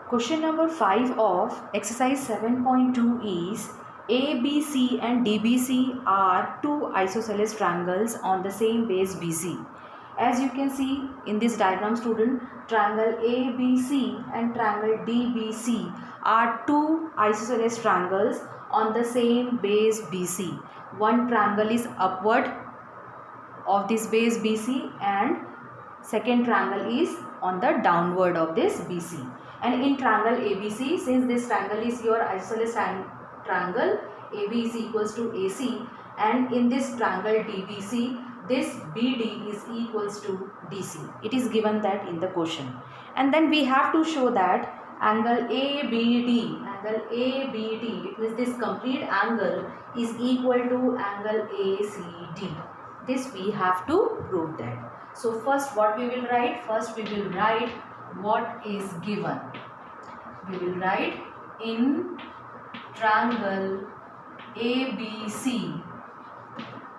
Question number 5 of exercise 7.2 is ABC and DBC are two isosceles triangles on the same base BC. As you can see in this diagram, student, triangle ABC and triangle DBC are two isosceles triangles on the same base BC. One triangle is upward of this base BC and second triangle is on the downward of this BC. And in triangle ABC, since this triangle is your isosceles triangle, AB is equals to AC, and in this triangle DBC, this BD is equals to DC. It is given that in the question. And then we have to show that angle ABD, it means this complete angle is equal to angle ACD. This we have to prove that. So first what we will write? First we will write what is given. We will write in triangle ABC,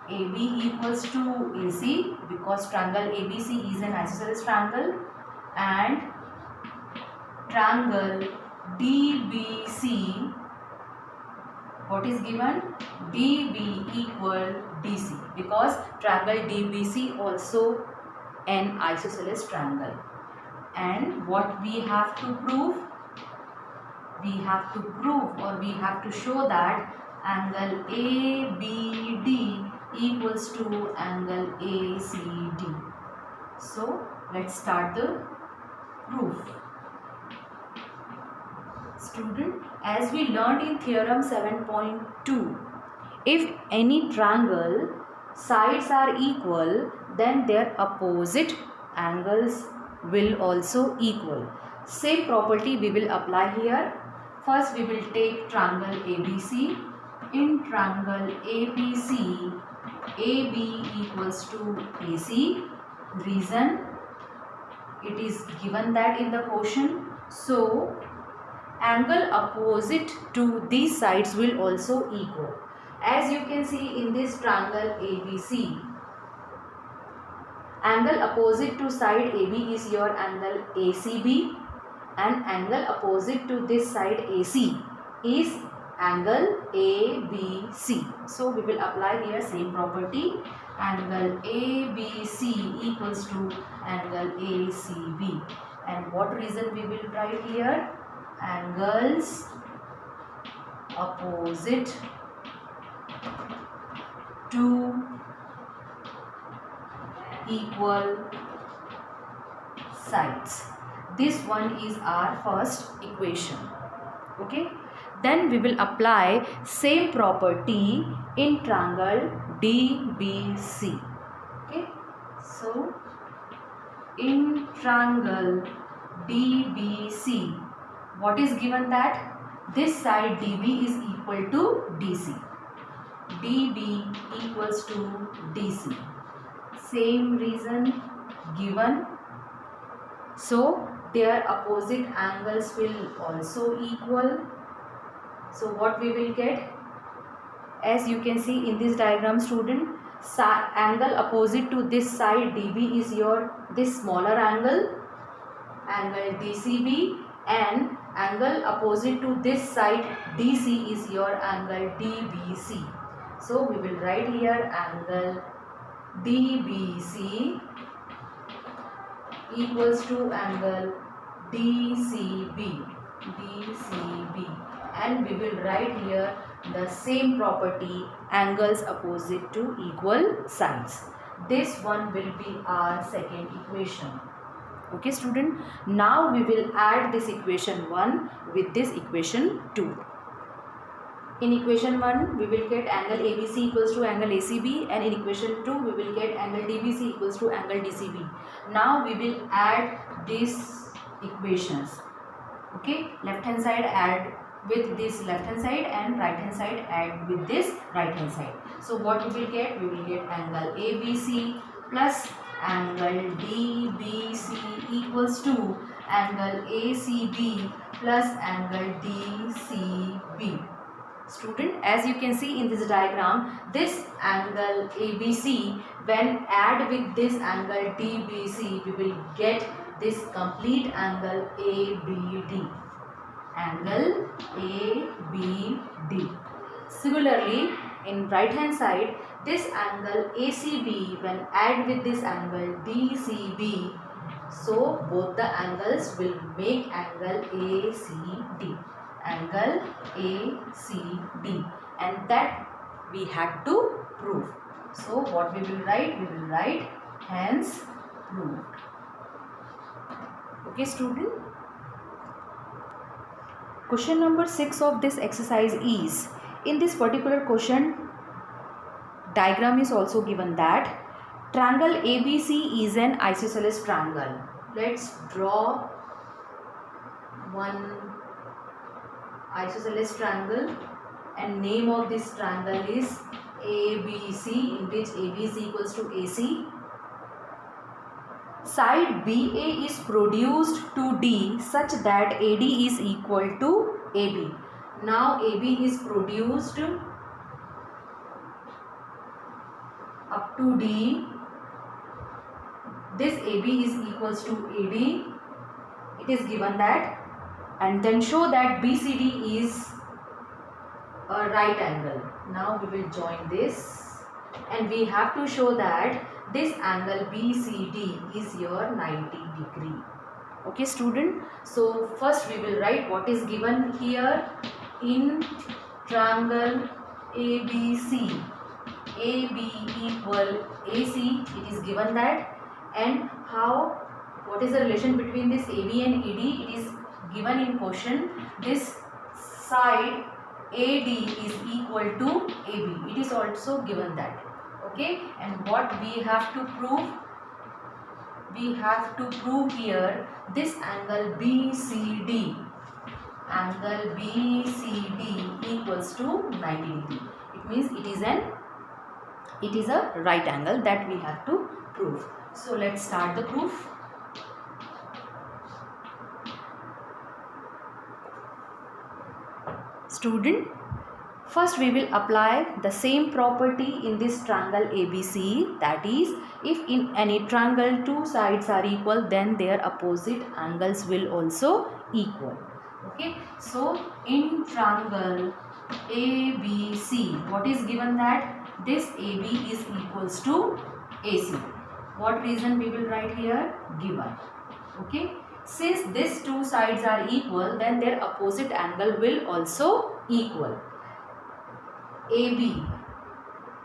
AB equals to AC because triangle ABC is an isosceles triangle, and triangle DBC, what is given? DB equal DC because triangle DBC also an isosceles triangle. And what we have to prove? We have to prove or we have to show that angle ABD equals to angle ACD. So let's start the proof. Student, as we learned in theorem 7.2, if any triangle sides are equal, then their opposite angles will also equal. Same property we will apply here. First we will take triangle ABC. In triangle ABC, AB equals to AC. Reason, it is given that in the question. So angle opposite to these sides will also equal. As you can see in this triangle ABC, angle opposite to side AB is your angle ACB, and angle opposite to this side AC is angle ABC. So we will apply here same property. Angle ABC equals to angle ACB. And what reason we will write here? Angles opposite to equal sides. This one is our first equation. Okay. Then we will apply same property in triangle DBC. Okay. So in triangle DBC, what is given that this side DB is equal to DC. DB equals to DC. Same reason given. So their opposite angles will also equal. So what we will get? As you can see in this diagram, student, angle opposite to this side DB is your this smaller angle DCB, and angle opposite to this side DC is your angle DBC. So we will write here angle DBC equals to angle DCB, and we will write here the same property, angles opposite to equal sides. This one will be our second equation. Okay student, now we will add this equation 1 with this equation 2. In equation 1 we will get angle ABC equals to angle ACB, and in equation 2 we will get angle DBC equals to angle DCB. Now we will add these equations. Okay, left hand side add with this left hand side and right hand side add with this right hand side. So what we will get? We will get angle ABC plus angle DBC equals to angle ACB plus angle DCB. Student, as you can see in this diagram, this angle ABC, when add with this angle DBC, we will get this complete angle ABD. angle ABD. Similarly, in right hand side, this angle ACB when add with this angle DCB, so both the angles will make angle ACD. Angle ACD, and that we had to prove. So what we will write? We will write hence proved. Okay student. Question number 6 of this exercise is, in this particular question, diagram is also given that triangle ABC is an isosceles triangle. Let's draw one isosceles triangle, and name of this triangle is ABC, in which AB is equals to AC. Side BA is produced to D such that AD is equal to AB. Now AB is produced up to D. This AB is equals to AD. It is given that, and then show that BCD is a right angle. Now we will join this, and we have to show that this angle BCD is your 90 degree. Okay student. So first we will write what is given here in triangle ABC. AB equal AC, it is given that, and how, what is the relation between this AB and AD? It is given in question. This side AD is equal to AB. It is also given that. Okay, and what we have to prove? We have to prove here this angle BCD. Angle BCD equals to 90 degree. It means it is a right angle that we have to prove. So let's start the proof. Student, first we will apply the same property in this triangle ABC, that is, if in any triangle two sides are equal, then their opposite angles will also equal. Okay, so in triangle ABC, what is given that this AB is equals to AC. What reason we will write here? Given. Okay, since these two sides are equal, then their opposite angle will also equal. AB,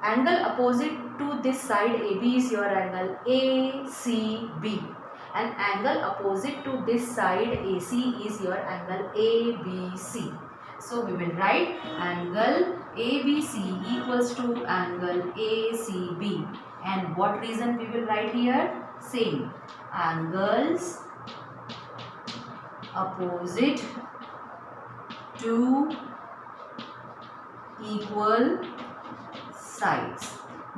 angle opposite to this side AB is your angle ACB, and angle opposite to this side AC is your angle ABC. So we will write angle ABC equals to angle ACB, and what reason we will write here? Same, angles opposite to equal sides.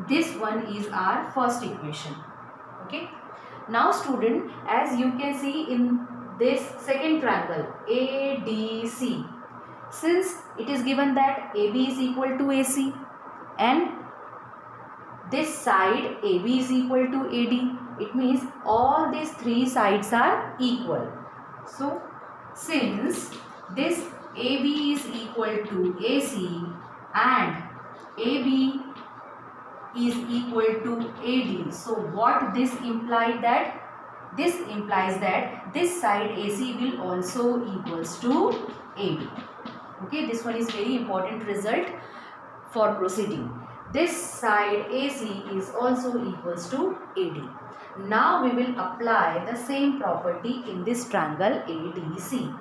This one is our first equation. Okay, now student, as you can see in this second triangle ADC, since it is given that AB is equal to AC and this side AB is equal to AD, it means all these three sides are equal. So since this AB is equal to AC and AB is equal to AD, so what this implies that? This implies that this side AC will also equals to AD. Okay, this one is very important result for proceeding. This side AC is also equals to AD. Now we will apply the same property in this triangle ADC.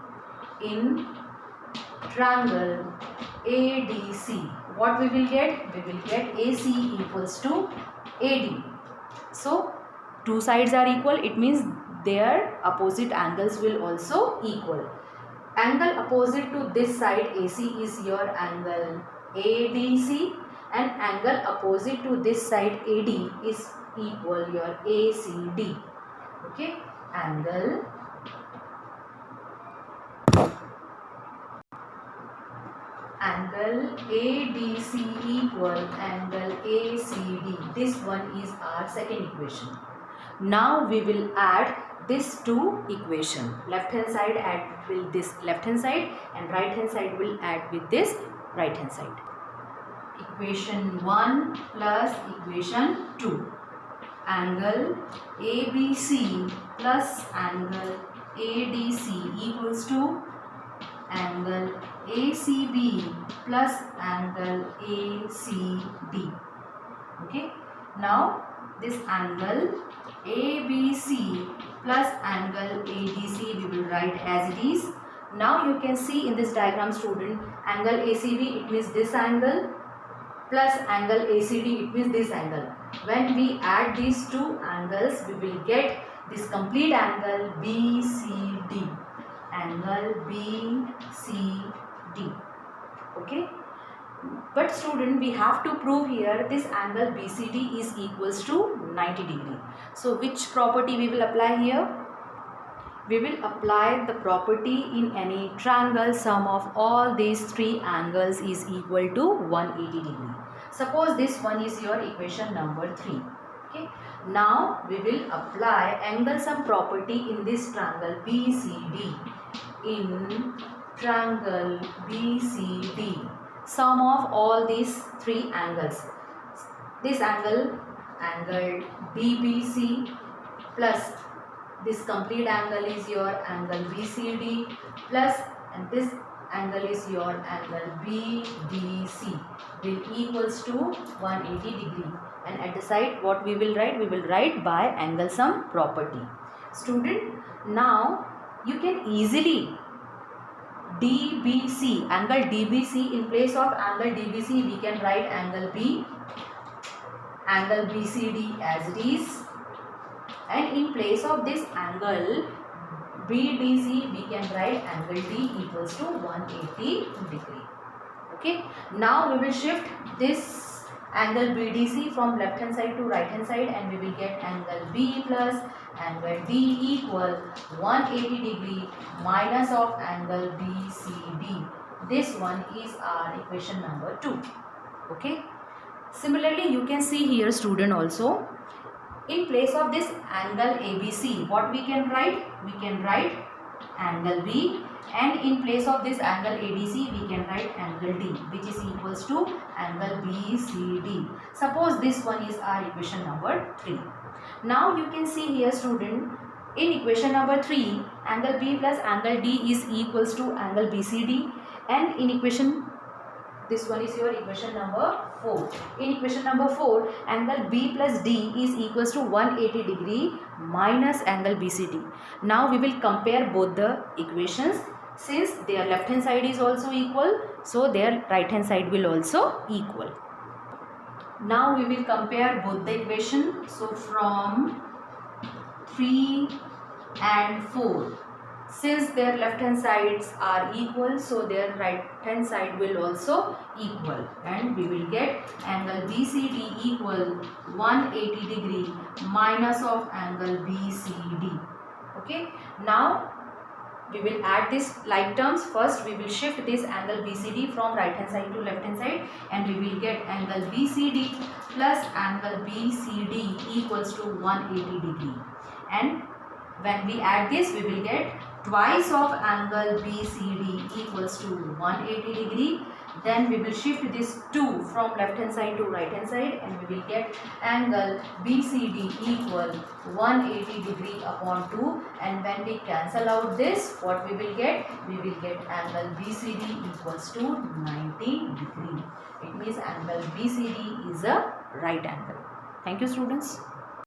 In triangle ADC, what we will get? We will get AC equals to AD. So two sides are equal, it means their opposite angles will also equal. Angle opposite to this side AC is your angle ADC, and angle opposite to this side AD is equal your ACD. Okay, angle ADC equal angle ACD. This one is our second equation. Now we will add these two equations. Left hand side add with this left hand side and right hand side will add with this right hand side. Equation 1 plus equation 2. Angle ABC plus angle ADC equals to angle ACB plus angle ACD. Okay. Now this angle ABC plus angle ADC we will write as it is. Now you can see in this diagram, student, angle ACB it means this angle plus angle ACD it means this angle. When we add these two angles we will get this complete angle BCD. Angle BCD. Okay. But student, we have to prove here this angle BCD is equals to 90 degree. So which property we will apply here? We will apply the property in any triangle sum of all these three angles is equal to 180 degree. Suppose this one is your equation number 3. Okay. Now we will apply angle sum property in this triangle BCD. In triangle BCD, sum of all these three angles. This angle BBC plus this complete angle is your angle BCD plus and this angle is your angle BDC will equals to 180 degree. And at the side what we will write? We will write by angle sum property. Student, now you can easily DBC, angle DBC, in place of angle DBC we can write angle B, angle BCD as it is, and in place of this angle BDC we can write angle D equals to 180 degree. Okay. Now we will shift this angle BDC from left hand side to right hand side and we will get angle B plus angle D equal 180 degree minus of angle BCD. This one is our equation number 2. Okay. Similarly, you can see here, student, also in place of this angle ABC, what we can write? We can write angle B, and in place of this angle ADC we can write angle D, which is equals to angle BCD. Suppose this one is our equation number 3. Now you can see here, student, in equation number 3 angle B plus angle D is equals to angle BCD, and in equation, this one is your equation number 4. In equation number 4 angle B plus D is equals to 180 degree minus angle BCD. Now we will compare both the equations. Since their left hand side is also equal, so their right hand side will also equal. Now we will compare both the equation. So from 3 and 4, since their left hand sides are equal, so their right hand side will also equal, and we will get angle BCD equal 180 degree minus of angle BCD. Okay. Now we will add this like terms. First we will shift this angle BCD from right hand side to left hand side and we will get angle BCD plus angle BCD equals to 180 degree. And when we add this we will get twice of angle BCD equals to 180 degree. Then we will shift this 2 from left hand side to right hand side and we will get angle BCD equal 180 degree upon 2, and when we cancel out this, what we will get? We will get angle BCD equals to 90 degree. It means angle BCD is a right angle. Thank you, students.